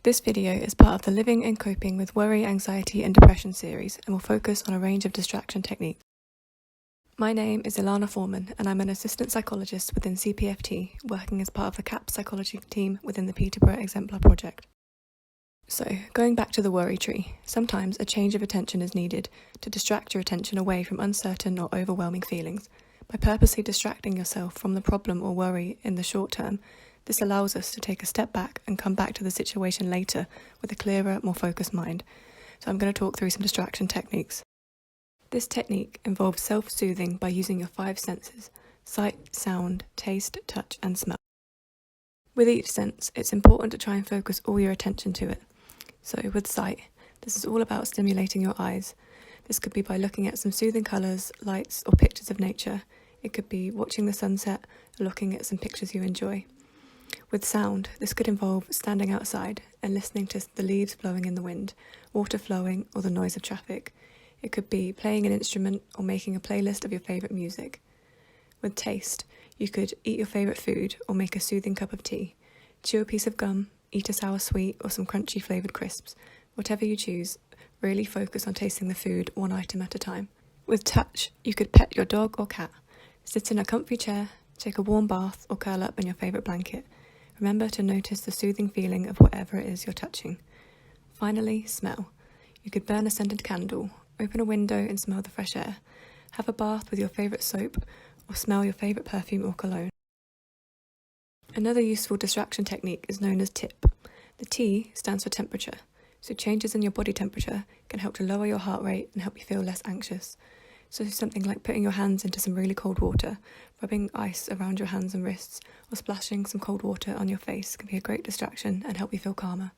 This video is part of the Living and Coping with Worry, Anxiety and Depression series and will focus on a range of distraction techniques. My name is Ilana Foreman and I'm an assistant psychologist within CPFT, working as part of the CAP psychology team within the Peterborough Exemplar project. So, going back to the worry tree, sometimes a change of attention is needed to distract your attention away from uncertain or overwhelming feelings. By purposely distracting yourself from the problem or worry in the short term, this allows us to take a step back and come back to the situation later with a clearer, more focused mind. So I'm going to talk through some distraction techniques. This technique involves self-soothing by using your 5 senses: sight, sound, taste, touch and smell. With each sense, it's important to try and focus all your attention to it. So with sight, this is all about stimulating your eyes. This could be by looking at some soothing colours, lights or pictures of nature. It could be watching the sunset or looking at some pictures you enjoy. With sound, this could involve standing outside and listening to the leaves blowing in the wind, water flowing or the noise of traffic. It could be playing an instrument or making a playlist of your favourite music. With taste, you could eat your favourite food or make a soothing cup of tea, chew a piece of gum, eat a sour sweet or some crunchy flavoured crisps. Whatever you choose, really focus on tasting the food one item at a time. With touch, you could pet your dog or cat, sit in a comfy chair, take a warm bath or curl up in your favourite blanket. Remember to notice the soothing feeling of whatever it is you're touching. Finally, smell. You could burn a scented candle, open a window and smell the fresh air, have a bath with your favourite soap, or smell your favourite perfume or cologne. Another useful distraction technique is known as TIP. The T stands for temperature, so changes in your body temperature can help to lower your heart rate and help you feel less anxious. So something like putting your hands into some really cold water, rubbing ice around your hands and wrists, or splashing some cold water on your face can be a great distraction and help you feel calmer.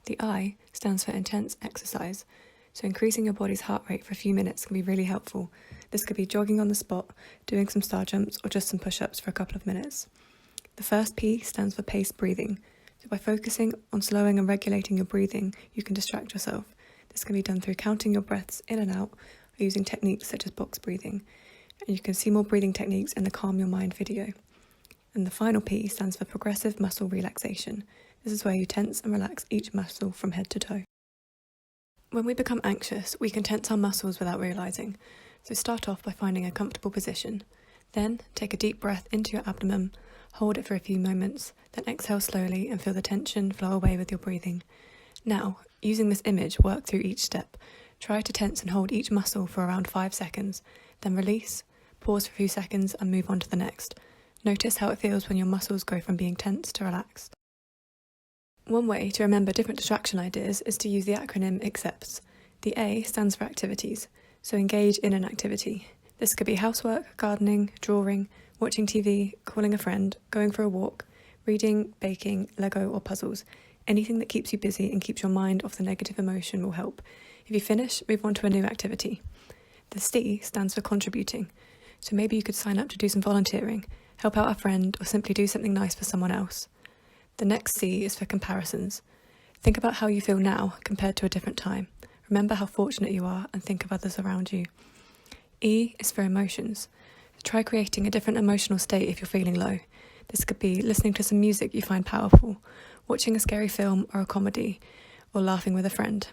The I stands for intense exercise, so increasing your body's heart rate for a few minutes can be really helpful. This could be jogging on the spot, doing some star jumps, or just some push-ups for a couple of minutes. The first P stands for paced breathing, so by focusing on slowing and regulating your breathing, you can distract yourself. This can be done through counting your breaths in and out, or using techniques such as box breathing. And you can see more breathing techniques in the Calm Your Mind video. And the final P stands for progressive muscle relaxation. This is where you tense and relax each muscle from head to toe. When we become anxious, we can tense our muscles without realising. So start off by finding a comfortable position. Then take a deep breath into your abdomen, hold it for a few moments, then exhale slowly and feel the tension flow away with your breathing. Now, using this image, work through each step. Try to tense and hold each muscle for around 5 seconds, then release, pause for a few seconds and move on to the next. Notice how it feels when your muscles go from being tense to relaxed. One way to remember different distraction ideas is to use the acronym ACCEPTS. The A stands for activities, so engage in an activity. This could be housework, gardening, drawing, watching TV, calling a friend, going for a walk, reading, baking, Lego or puzzles. Anything that keeps you busy and keeps your mind off the negative emotion will help. If you finish, move on to a new activity. The C stands for contributing. So maybe you could sign up to do some volunteering, help out a friend, or simply do something nice for someone else. The next C is for comparisons. Think about how you feel now compared to a different time. Remember how fortunate you are and think of others around you. E is for emotions. Try creating a different emotional state if you're feeling low. This could be listening to some music you find powerful, watching a scary film or a comedy, or laughing with a friend.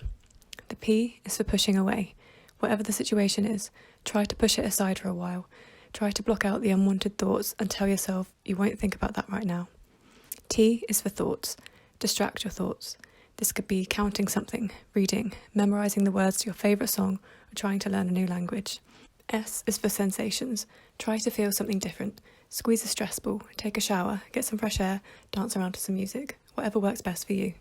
The P is for pushing away. Whatever the situation is, try to push it aside for a while. Try to block out the unwanted thoughts and tell yourself you won't think about that right now. T is for thoughts. Distract your thoughts. This could be counting something, reading, memorising the words to your favourite song, or trying to learn a new language. S is for sensations. Try to feel something different. Squeeze a stress ball, take a shower, get some fresh air, dance around to some music. Whatever works best for you.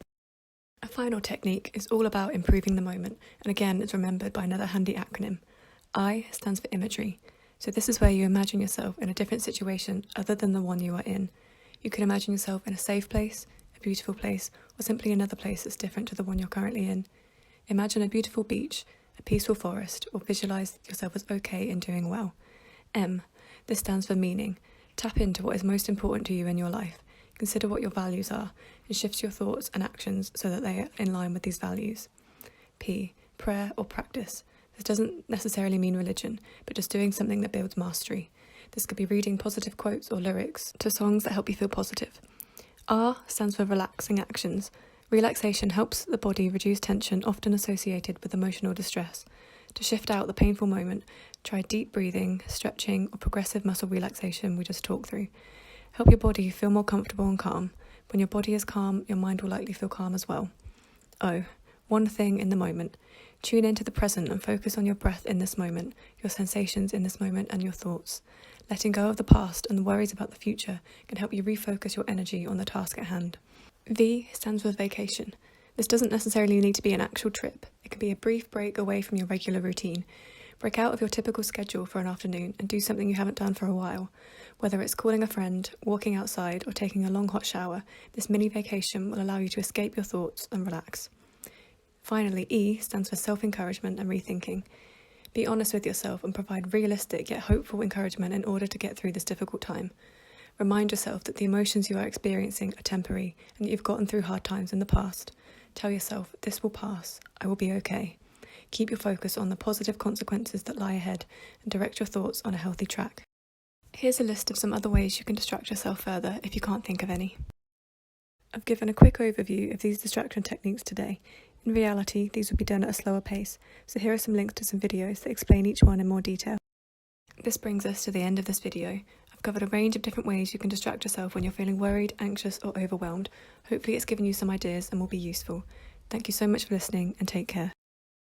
A final technique is all about improving the moment, and again it's remembered by another handy acronym. I stands for Imagery, so this is where you imagine yourself in a different situation other than the one you are in. You can imagine yourself in a safe place, a beautiful place, or simply another place that's different to the one you're currently in. Imagine a beautiful beach, a peaceful forest, or visualise yourself as okay and doing well. M, this stands for meaning. Tap into what is most important to you in your life. Consider what your values are and shift your thoughts and actions so that they are in line with these values. P, prayer or practice. This doesn't necessarily mean religion, but just doing something that builds mastery. This could be reading positive quotes or lyrics to songs that help you feel positive. R stands for relaxing actions. Relaxation helps the body reduce tension often associated with emotional distress. To shift out the painful moment, try deep breathing, stretching, or progressive muscle relaxation we just talked through. Help your body feel more comfortable and calm. When your body is calm, your mind will likely feel calm as well. One thing in the moment. Tune into the present and focus on your breath in this moment, your sensations in this moment, and your thoughts. Letting go of the past and the worries about the future can help you refocus your energy on the task at hand. V stands for vacation. This doesn't necessarily need to be an actual trip. It can be a brief break away from your regular routine. Break out of your typical schedule for an afternoon and do something you haven't done for a while. Whether it's calling a friend, walking outside, or taking a long hot shower, this mini vacation will allow you to escape your thoughts and relax. Finally, E stands for self-encouragement and rethinking. Be honest with yourself and provide realistic yet hopeful encouragement in order to get through this difficult time. Remind yourself that the emotions you are experiencing are temporary and that you've gotten through hard times in the past. Tell yourself, this will pass, I will be okay. Keep your focus on the positive consequences that lie ahead and direct your thoughts on a healthy track. Here's a list of some other ways you can distract yourself further if you can't think of any. I've given a quick overview of these distraction techniques today. In reality, these would be done at a slower pace, so here are some links to some videos that explain each one in more detail. This brings us to the end of this video. I've covered a range of different ways you can distract yourself when you're feeling worried, anxious, or overwhelmed. Hopefully it's given you some ideas and will be useful. Thank you so much for listening and take care.